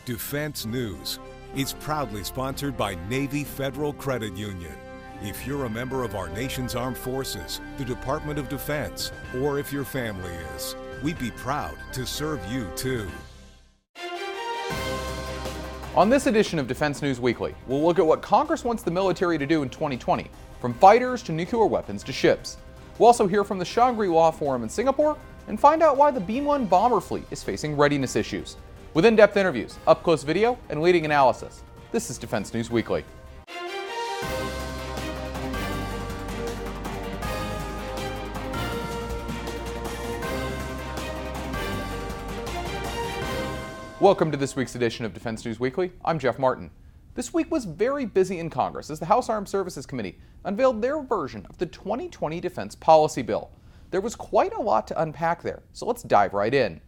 Defense News is proudly sponsored by Navy Federal Credit Union. If you're a member of our nation's armed forces, the Department of Defense, or if your family is, we'd be proud to serve you too. On this edition of Defense News Weekly, we'll look at what Congress wants the military to do in 2020, from fighters to nuclear weapons to ships. We'll also hear from the Shangri-la Forum in Singapore and find out why the B-1 bomber fleet is facing readiness issues. With in-depth interviews, up-close video, and leading analysis, this is Defense News Weekly. Welcome to this week's edition of Defense News Weekly. I'm Jeff Martin. This week was very busy in Congress as the House Armed Services Committee unveiled their version of the 2020 Defense Policy Bill. There was quite a lot to unpack there, so let's dive right in.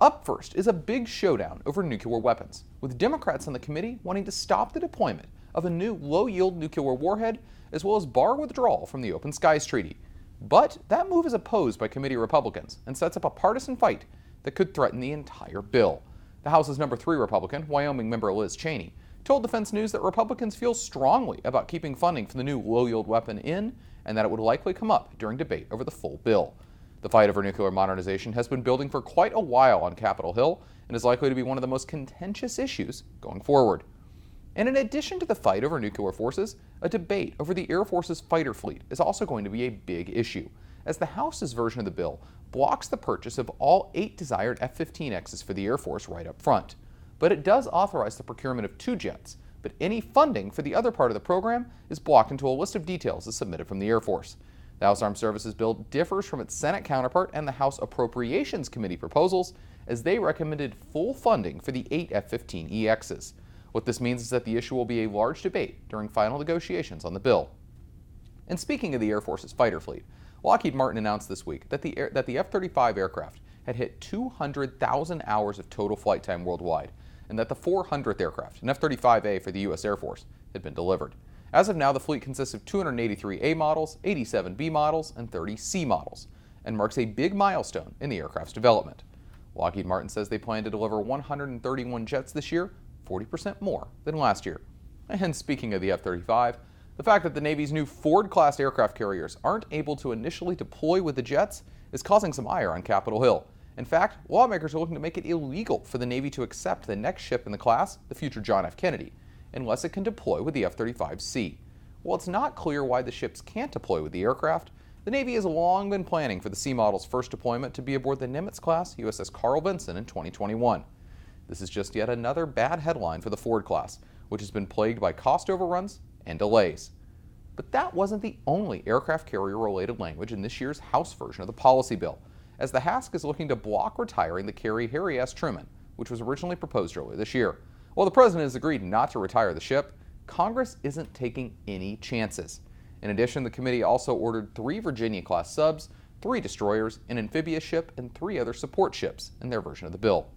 Up first is a big showdown over nuclear weapons, with Democrats on the committee wanting to stop the deployment of a new low-yield nuclear warhead, as well as bar withdrawal from the Open Skies Treaty. But that move is opposed by committee Republicans and sets up a partisan fight that could threaten the entire bill. The House's number 3 Republican, Wyoming member Liz Cheney, told Defense News that Republicans feel strongly about keeping funding for the new low-yield weapon in, and that it would likely come up during debate over the full bill. The fight over nuclear modernization has been building for quite a while on Capitol Hill and is likely to be one of the most contentious issues going forward. And in addition to the fight over nuclear forces, a debate over the Air Force's fighter fleet is also going to be a big issue, as the House's version of the bill blocks the purchase of all 8 desired F-15Xs for the Air Force right up front. But it does authorize the procurement of 2 jets, but any funding for the other part of the program is blocked until a list of details is submitted from the Air Force. The House Armed Services bill differs from its Senate counterpart and the House Appropriations Committee proposals, as they recommended full funding for the 8 F-15EXs. What this means is that the issue will be a large debate during final negotiations on the bill. And speaking of the Air Force's fighter fleet, Lockheed Martin announced this week that the F-35 aircraft had hit 200,000 hours of total flight time worldwide, and that the 400th aircraft, an F-35A for the U.S. Air Force, had been delivered. As of now, the fleet consists of 283 A models, 87 B models, and 30 C models, and marks a big milestone in the aircraft's development. Lockheed Martin says they plan to deliver 131 jets this year, 40% more than last year. And speaking of the F-35, the fact that the Navy's new Ford-class aircraft carriers aren't able to initially deploy with the jets is causing some ire on Capitol Hill. In fact, lawmakers are looking to make it illegal for the Navy to accept the next ship in the class, the future John F. Kennedy, unless it can deploy with the F-35C. While it's not clear why the ships can't deploy with the aircraft, the Navy has long been planning for the C model's first deployment to be aboard the Nimitz-class USS Carl Vinson in 2021. This is just yet another bad headline for the Ford class, which has been plagued by cost overruns and delays. But that wasn't the only aircraft carrier-related language in this year's House version of the policy bill, as the HASC is looking to block retiring the carry Harry S. Truman, which was originally proposed earlier this year. While the president has agreed not to retire the ship, Congress isn't taking any chances. In addition, the committee also ordered 3 Virginia-class subs, 3 destroyers, an amphibious ship, and 3 other support ships in their version of the bill.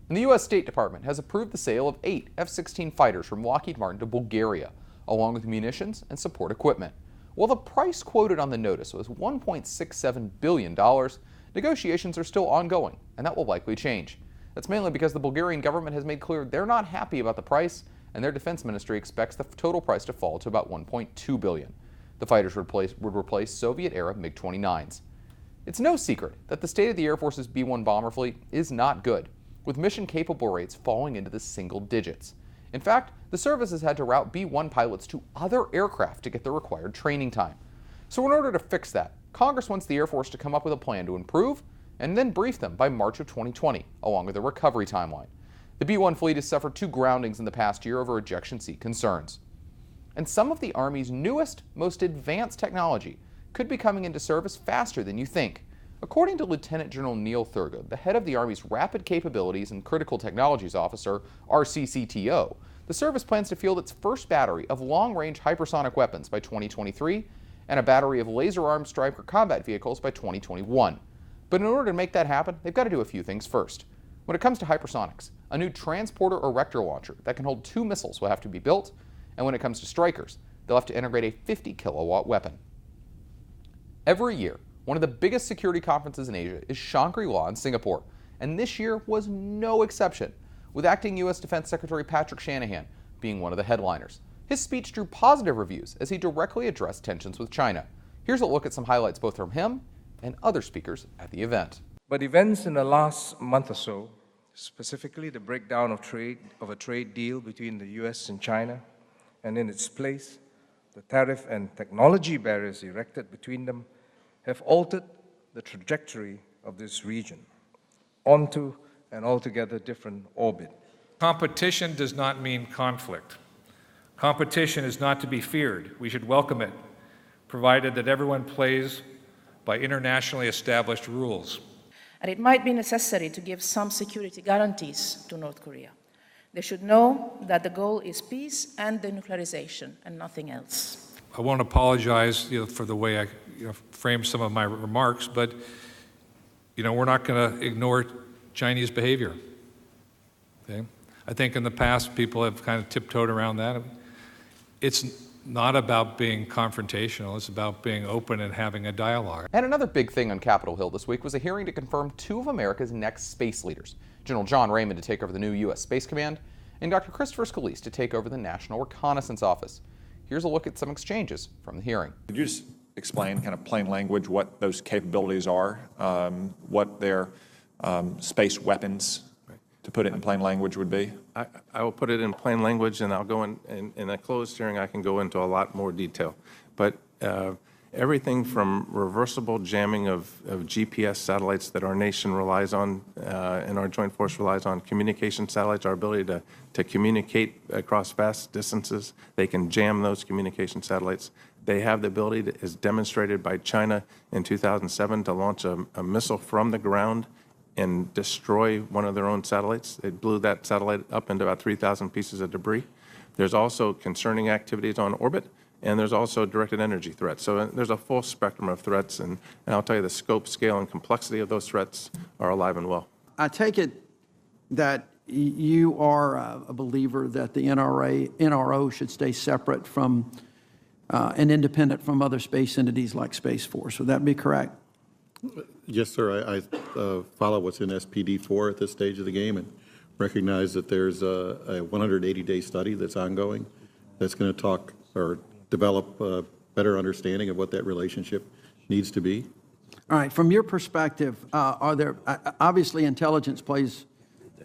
And the U.S. State Department has approved the sale of 8 F-16 fighters from Lockheed Martin to Bulgaria, along with munitions and support equipment. While the price quoted on the notice was $1.67 billion, negotiations are still ongoing, and that will likely change. That's mainly because the Bulgarian government has made clear they're not happy about the price, and their defense ministry expects the total price to fall to about $1.2 billion. The fighters would replace Soviet-era MiG-29s. It's no secret that the state of the Air Force's B-1 bomber fleet is not good, with mission-capable rates falling into the single digits. In fact, the service has had to route B-1 pilots to other aircraft to get the required training time. So in order to fix that, Congress wants the Air Force to come up with a plan to improve and then brief them by March of 2020, along with a recovery timeline. The B-1 fleet has suffered 2 groundings in the past year over ejection seat concerns. And some of the Army's newest, most advanced technology could be coming into service faster than you think. According to Lieutenant General Neil Thurgood, the head of the Army's Rapid Capabilities and Critical Technologies Officer, RCCTO, the service plans to field its first battery of long-range hypersonic weapons by 2023 and a battery of laser-armed Stryker combat vehicles by 2021. But in order to make that happen, they've got to do a few things first. When it comes to hypersonics, a new transporter erector launcher that can hold 2 missiles will have to be built, and when it comes to Strykers, they'll have to integrate a 50-kilowatt weapon. Every year, one of the biggest security conferences in Asia is Shangri-la in Singapore, and this year was no exception, with acting U.S. Defense Secretary Patrick Shanahan being one of the headliners. His speech drew positive reviews as he directly addressed tensions with China. Here's a look at some highlights both from him and other speakers at the event. But events in the last month or so, specifically the breakdown of a trade deal between the U.S. and China, and in its place, the tariff and technology barriers erected between them, have altered the trajectory of this region onto an altogether different orbit. Competition does not mean conflict. Competition is not to be feared. We should welcome it, provided that everyone plays by internationally established rules. And it might be necessary to give some security guarantees to North Korea. They should know that the goal is peace and denuclearization and nothing else. I won't apologize for the way I framed some of my remarks, but we're not going to ignore Chinese behavior. Okay? I think in the past people have kind of tiptoed around that. It's not about being confrontational, it's about being open and having a dialogue. And another big thing on Capitol Hill this week was a hearing to confirm two of America's next space leaders, General John Raymond to take over the new U.S. Space Command, and Dr. Christopher Scalise to take over the National Reconnaissance Office. Here's a look at some exchanges from the hearing. Could you just explain, kind of plain language, what those capabilities are, what their space weapons, to put it in plain language, would be? I will put it in plain language, and I'll go in a closed hearing. I can go into a lot more detail. But everything from reversible jamming of GPS satellites that our nation relies on and our joint force relies on, communication satellites, our ability to communicate across vast distances. They can jam those communication satellites. They have the ability, as demonstrated by China in 2007, to launch a missile from the ground and destroy one of their own satellites. It blew that satellite up into about 3,000 pieces of debris. There's also concerning activities on orbit, and there's also directed energy threats. So there's a full spectrum of threats, and I'll tell you the scope, scale, and complexity of those threats are alive and well. I take it that you are a believer that the NRO should stay separate from and independent from other space entities like Space Force. Would that be correct? Yes, sir. I follow what's in SPD4 at this stage of the game and recognize that there's a 180-day study that's ongoing that's going to talk or develop a better understanding of what that relationship needs to be. All right. From your perspective, are there obviously intelligence plays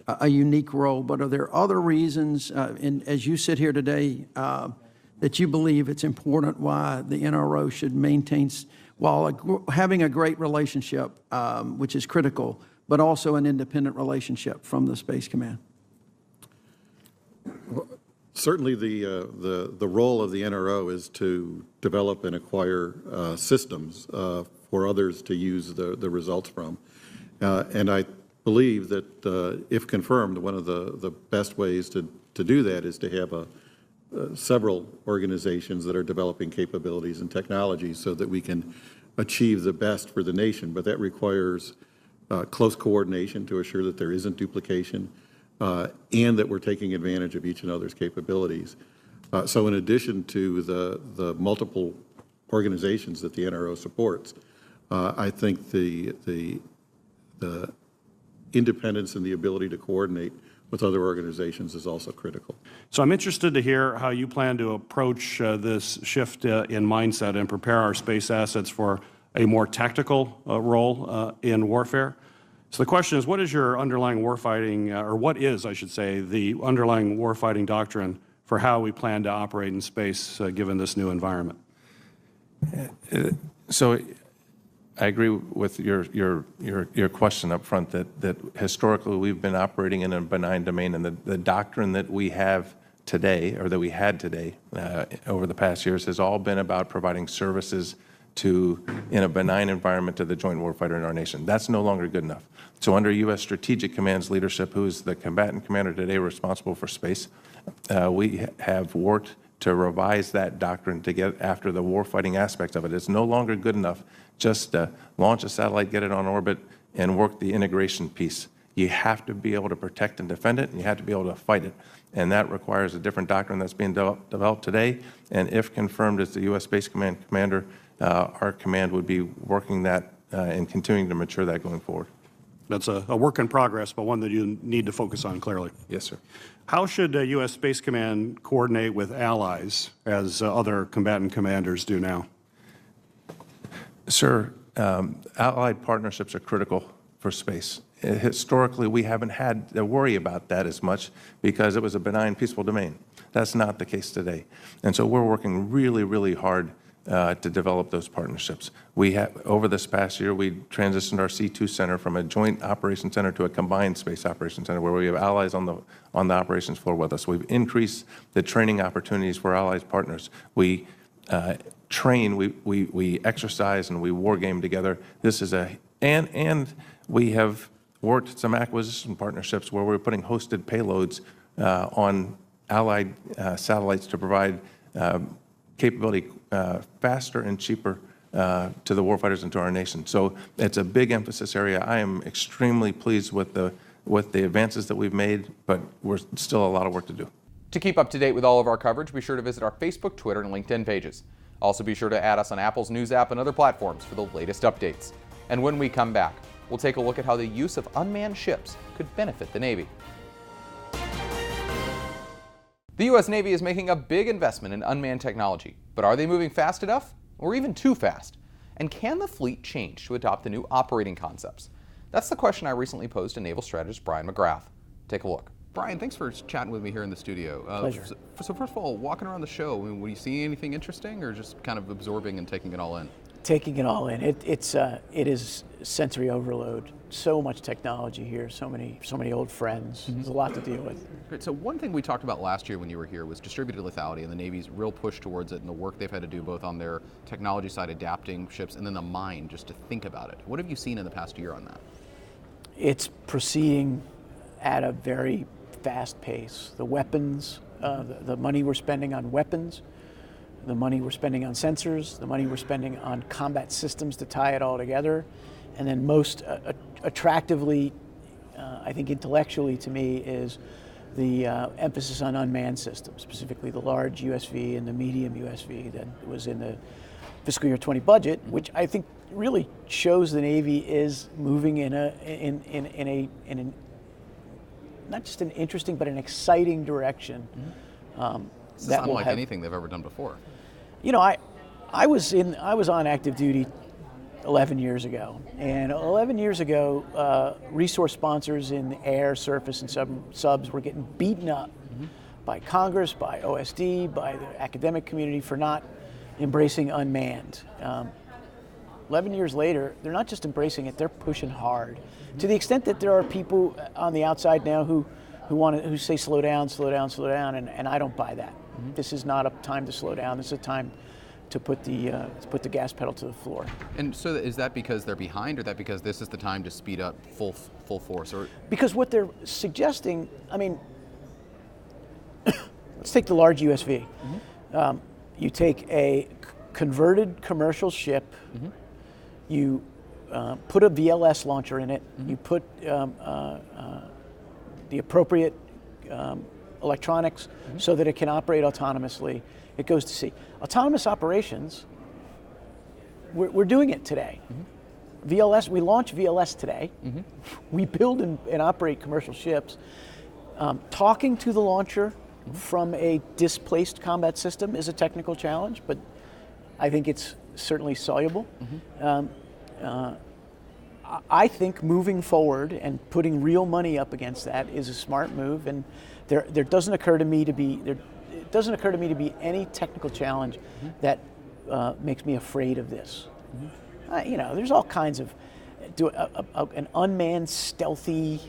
a unique role, but are there other reasons, as you sit here today, that you believe it's important why the NRO should maintain, while having a great relationship, which is critical, but also an independent relationship from the Space Command? Well, certainly the role of the NRO is to develop and acquire systems for others to use the results from. And I believe that if confirmed, one of the best ways to do that is to have several organizations that are developing capabilities and technologies so that we can achieve the best for the nation. But that requires close coordination to assure that there isn't duplication and that we're taking advantage of each and other's capabilities. So in addition to the multiple organizations that the NRO supports, I think the independence and the ability to coordinate with other organizations is also critical. So I'm interested to hear how you plan to approach this shift in mindset and prepare our space assets for a more tactical role in warfare. So the question is, what is your underlying warfighting, or what is, I should say, the underlying warfighting doctrine for how we plan to operate in space given this new environment? So I agree with your question up front that historically we've been operating in a benign domain, and the doctrine that we have today, or that we had today over the past years, has all been about providing services in a benign environment to the joint warfighter in our nation. That's no longer good enough. So under U.S. Strategic Command's leadership, who is the combatant commander today responsible for space, we have worked to revise that doctrine to get after the warfighting aspect of it. It's no longer good enough just to launch a satellite, get it on orbit, and work the integration piece. You have to be able to protect and defend it, and you have to be able to fight it. And that requires a different doctrine that's being developed today. And if confirmed as the U.S. Space Command commander, our command would be working that and continuing to mature that going forward. That's a work in progress, but one that you need to focus on clearly. Yes, sir. How should U.S. Space Command coordinate with allies as other combatant commanders do now? Sir, allied partnerships are critical for space. Historically, we haven't had to worry about that as much because it was a benign, peaceful domain. That's not the case today. And so we're working really, really hard to develop those partnerships. We have, over this past year, we transitioned our C2 center from a joint operations center to a combined space operations center where we have allies on the operations floor with us. We've increased the training opportunities for allies partners. We train, we exercise, and we war game together. This is and we have worked some acquisition partnerships where we're putting hosted payloads on allied satellites to provide capability faster and cheaper to the warfighters and to our nation. So it's a big emphasis area. I am extremely pleased with the advances that we've made, but we're still a lot of work to do. To keep up to date with all of our coverage, be sure to visit our Facebook, Twitter, and LinkedIn pages. Also be sure to add us on Apple's News app and other platforms for the latest updates. And when we come back, we'll take a look at how the use of unmanned ships could benefit the Navy. The U.S. Navy is making a big investment in unmanned technology, but are they moving fast enough, or even too fast? And can the fleet change to adopt the new operating concepts? That's the question I recently posed to naval strategist Bryan McGrath. Take a look. Bryan, thanks for chatting with me here in the studio. Pleasure. So first of all, walking around the show, were you seeing anything interesting, or just kind of absorbing and taking it all in? Taking it all in. It is sensory overload. So much technology here. So many old friends. There's a lot to deal with. Great. So one thing we talked about last year when you were here was distributed lethality and the Navy's real push towards it and the work they've had to do both on their technology side, adapting ships, and then the mind just to think about it. What have you seen in the past year on that? It's proceeding at a very fast pace. The weapons, the money we're spending on weapons, the money we're spending on sensors, the money we're spending on combat systems to tie it all together, and then most attractively, I think intellectually to me, is the emphasis on unmanned systems, specifically the large USV and the medium USV that was in the fiscal year 20 budget, which I think really shows the Navy is moving in a not just an interesting but an exciting direction. This is unlike anything they've ever done before. You know, I was on active duty 11 years ago, and 11 years ago, resource sponsors in the air, surface, and subs were getting beaten up by Congress, by OSD, by the academic community for not embracing unmanned. 11 years later, they're not just embracing it; they're pushing hard. To the extent that there are people on the outside now who say slow down, and I don't buy that. This is not a time to slow down. This is a time to put the gas pedal to the floor. And so is that because they're behind, or that because this is the time to speed up full force? Or because what they're suggesting, I mean, let's take the large USV. You take a converted commercial ship, you put a VLS launcher in it, you put the appropriate electronics so that it can operate autonomously. It goes to sea. Autonomous operations, we're doing it today. VLS, we launch VLS today. We build and operate commercial ships. Talking to the launcher from a displaced combat system is a technical challenge, but I think it's certainly soluble. I think moving forward and putting real money up against that is a smart move, and there doesn't occur to me to be any technical challenge that makes me afraid of this. You know, there's all kinds of an unmanned, stealthy,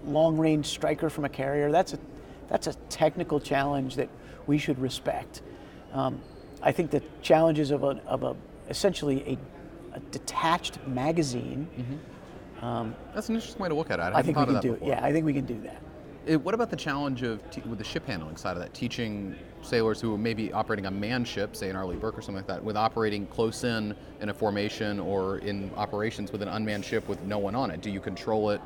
long-range striker from a carrier. That's a technical challenge that we should respect. I think the challenges of essentially a detached magazine. That's an interesting way to look at it. I think we can do it. Yeah, I think we can do that. What about the challenge of with the ship handling side of that, teaching sailors who may be operating a manned ship, say an Arleigh Burke or something like that, with operating close in a formation or in operations with an unmanned ship with no one on it? Do you control it?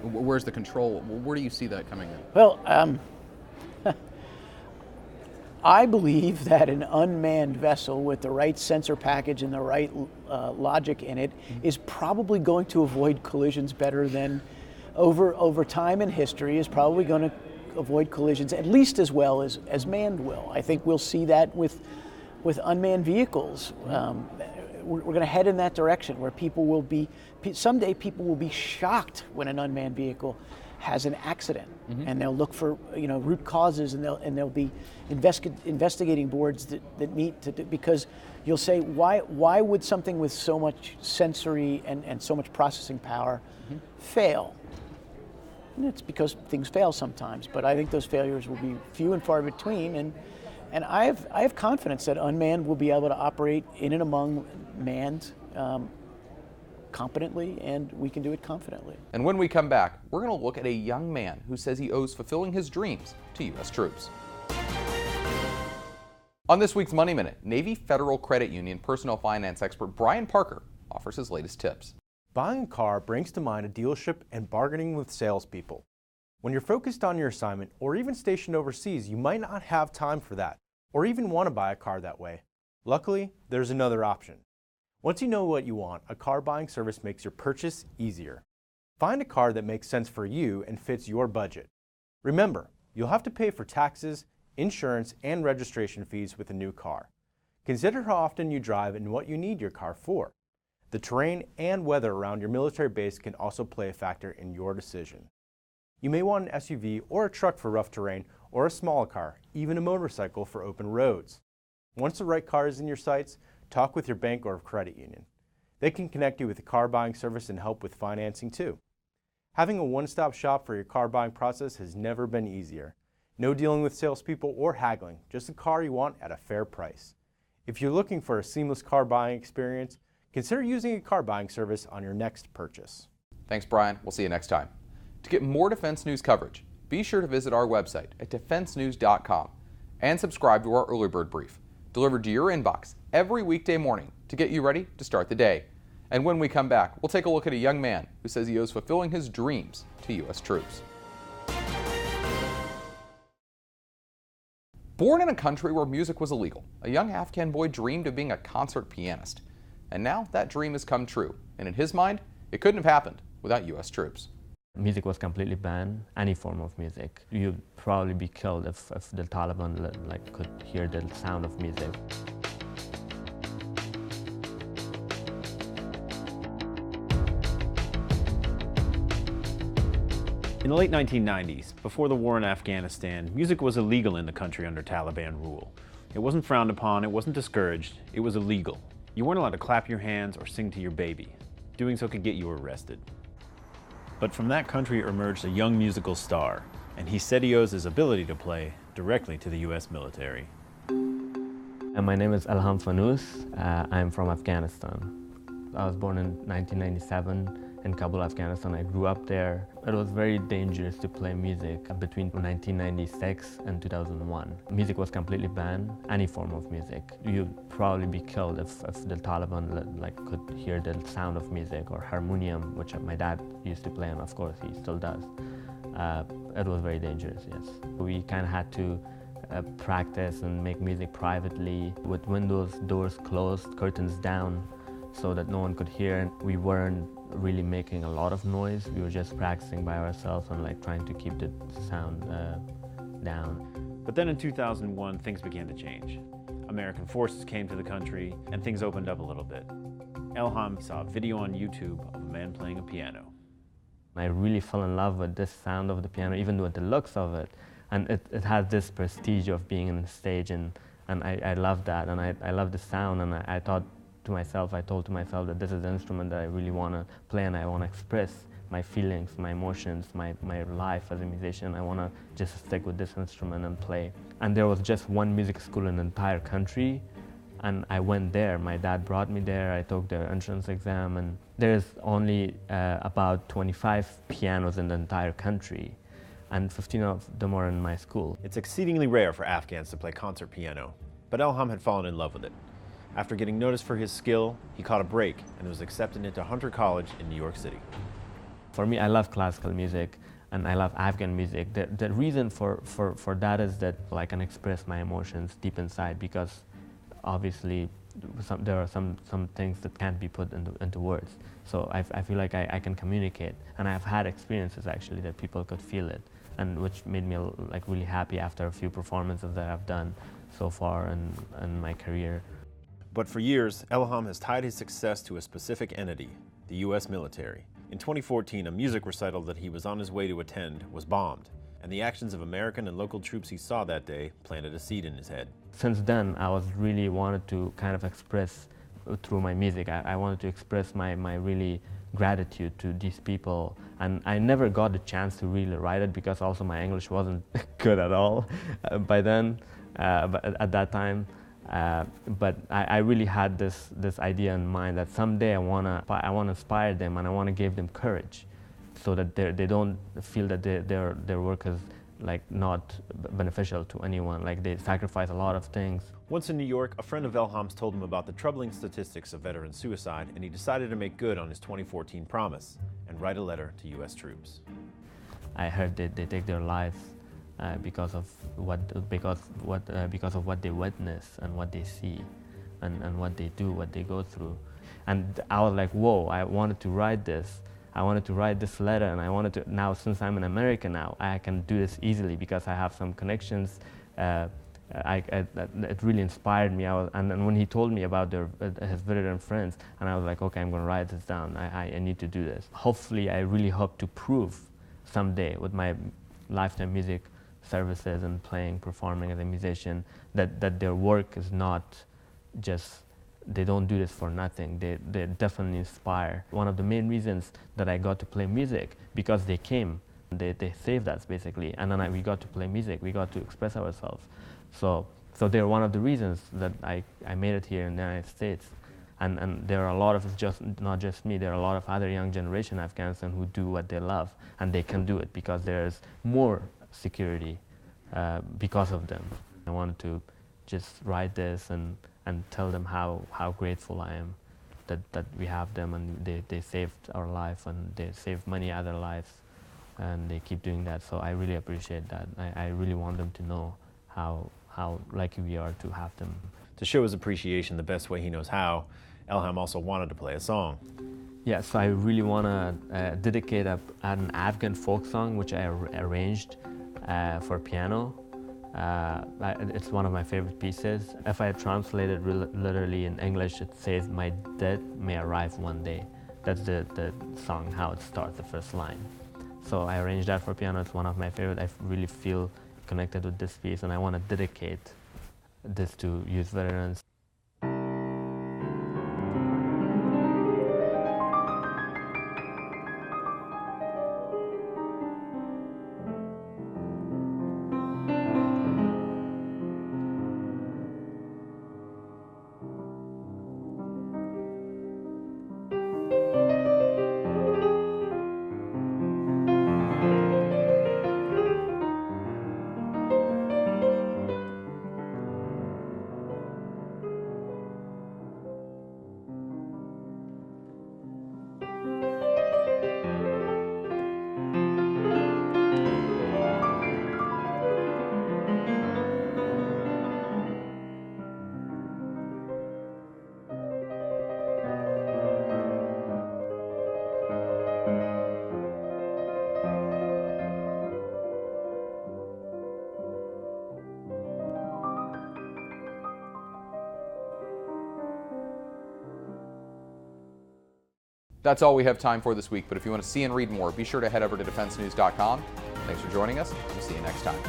Where's the control? Where do you see that coming in? Well, I believe that an unmanned vessel with the right sensor package and the right logic in it is probably going to avoid collisions better than, over time in history, is probably going to avoid collisions at least as well as manned will. I think we'll see that with unmanned vehicles. We're going to head in that direction where someday people will be shocked when an unmanned vehicle has an accident, and they'll look for root causes, and there'll be investigating boards that meet because you'll say, why would something with so much sensory and so much processing power fail? And it's because things fail sometimes, but I think those failures will be few and far between, and I have confidence that unmanned will be able to operate in and among manned competently, and we can do it confidently. And when we come back, we're going to look at a young man who says he owes fulfilling his dreams to U.S. troops. On this week's Money Minute, Navy Federal Credit Union personnel finance expert Bryan Parker offers his latest tips. Buying a car brings to mind a dealership and bargaining with salespeople. When you're focused on your assignment or even stationed overseas, you might not have time for that or even want to buy a car that way. Luckily, there's another option. Once you know what you want, a car buying service makes your purchase easier. Find a car that makes sense for you and fits your budget. Remember, you'll have to pay for taxes, insurance, and registration fees with a new car. Consider how often you drive and what you need your car for. The terrain and weather around your military base can also play a factor in your decision. You may want an SUV or a truck for rough terrain, or a smaller car, even a motorcycle for open roads. Once the right car is in your sights, talk with your bank or credit union. They can connect you with a car buying service and help with financing too. Having a one-stop shop for your car buying process has never been easier. No dealing with salespeople or haggling, just a car you want at a fair price. If you're looking for a seamless car buying experience, consider using a car buying service on your next purchase. Thanks, Bryan. We'll see you next time. To get more defense news coverage, be sure to visit our website at defensenews.com and subscribe to our early bird brief, delivered to your inbox every weekday morning to get you ready to start the day. And when we come back, we'll take a look at a young man who says he owes fulfilling his dreams to U.S. troops. Born in a country where music was illegal, a young Afghan boy dreamed of being a concert pianist. And now that dream has come true. And in his mind, it couldn't have happened without U.S. troops. Music was completely banned, any form of music. You'd probably be killed if the Taliban could hear the sound of music. In the late 1990s, before the war in Afghanistan, music was illegal in the country under Taliban rule. It wasn't frowned upon, it wasn't discouraged, it was illegal. You weren't allowed to clap your hands or sing to your baby. Doing so could get you arrested. But from that country emerged a young musical star, and he said he owes his ability to play directly to the US military. My name is Elham Fanous. I'm from Afghanistan. I was born in 1997 in Kabul, Afghanistan. I grew up there. It was very dangerous to play music between 1996 and 2001. Music was completely banned, any form of music. You'd probably be killed if the Taliban could hear the sound of music or harmonium, which my dad used to play, and of course he still does. It was very dangerous, yes. We kind of had to practice and make music privately with windows, doors closed, curtains down, so that no one could hear. We weren't really making a lot of noise. We were just practicing by ourselves and trying to keep the sound down. But then in 2001, things began to change. American forces came to the country, and things opened up a little bit. Elham saw a video on YouTube of a man playing a piano. I really fell in love with this sound of the piano, even with the looks of it. And it has this prestige of being on the stage, and I love that, and I love the sound, and I told to myself that this is the instrument that I really want to play, and I want to express my feelings, my emotions, my life as a musician. I want to just stick with this instrument and play. And there was just one music school in the entire country, and I went there. My dad brought me there. I took the entrance exam, and there's only about 25 pianos in the entire country, and 15 of them are in my school. It's exceedingly rare for Afghans to play concert piano, but Elham had fallen in love with it. After getting noticed for his skill, he caught a break and was accepted into Hunter College in New York City. For me, I love classical music. and I love Afghan music. The reason for that is that I can express my emotions deep inside, because obviously there are some things that can't be put into words. So I feel like I can communicate, and I've had experiences actually that people could feel it, and which made me really happy after a few performances that I've done so far in my career. But for years, Elham has tied his success to a specific entity, the U.S. military. In 2014, a music recital that he was on his way to attend was bombed, and the actions of American and local troops he saw that day planted a seed in his head. Since then, I was really wanted to kind of express through my music. I wanted to express my really gratitude to these people, and I never got the chance to really write it because also my English wasn't good at all by then, but at that time. But I really had this idea in mind that someday I wanna inspire them, and I wanna give them courage, so that they don't feel that their work is not beneficial to anyone. They sacrifice a lot of things. Once in New York, a friend of Elham's told him about the troubling statistics of veteran suicide, and he decided to make good on his 2014 promise and write a letter to U.S. troops. I heard that they take their lives because of what they witness and what they see, and what they do, what they go through. And I was like, whoa! I wanted to write this. I wanted to write this letter, and I wanted to. Now, since I'm in America now, I can do this easily because I have some connections. It really inspired me. And when he told me about his veteran friends, and I was like, okay, I'm going to write this down. I need to do this. Hopefully, I really hope to prove someday with my lifetime music services and performing as a musician, that their work is not just, they don't do this for nothing. They definitely inspire. One of the main reasons that I got to play music, because they came, they saved us basically, and then we got to play music, we got to express ourselves. So they're one of the reasons that I made it here in the United States. And there are a lot of, not just me, there are a lot of other young generation in Afghanistan who do what they love, and they can do it because there's more security because of them. I wanted to just write this and tell them how grateful I am that we have them, and they saved our life, and they saved many other lives, and they keep doing that. So I really appreciate that. I really want them to know how lucky we are to have them. To show his appreciation the best way he knows how, Elham also wanted to play a song. Yeah, so I really want to dedicate an Afghan folk song, which I arranged for piano. It's one of my favorite pieces. If I translate it literally in English, it says, "My death may arrive one day." That's the song, how it starts, the first line. So I arranged that for piano. It's one of my favorite. I really feel connected with this piece, and I want to dedicate this to youth veterans. That's all we have time for this week, but if you want to see and read more, be sure to head over to defensenews.com. Thanks for joining us. We'll see you next time.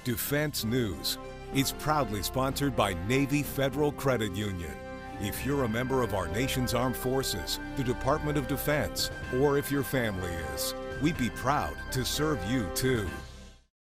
Defense News. It's proudly sponsored by Navy Federal Credit Union. If you're a member of our nation's armed forces, the Department of Defense, or if your family is, we'd be proud to serve you too.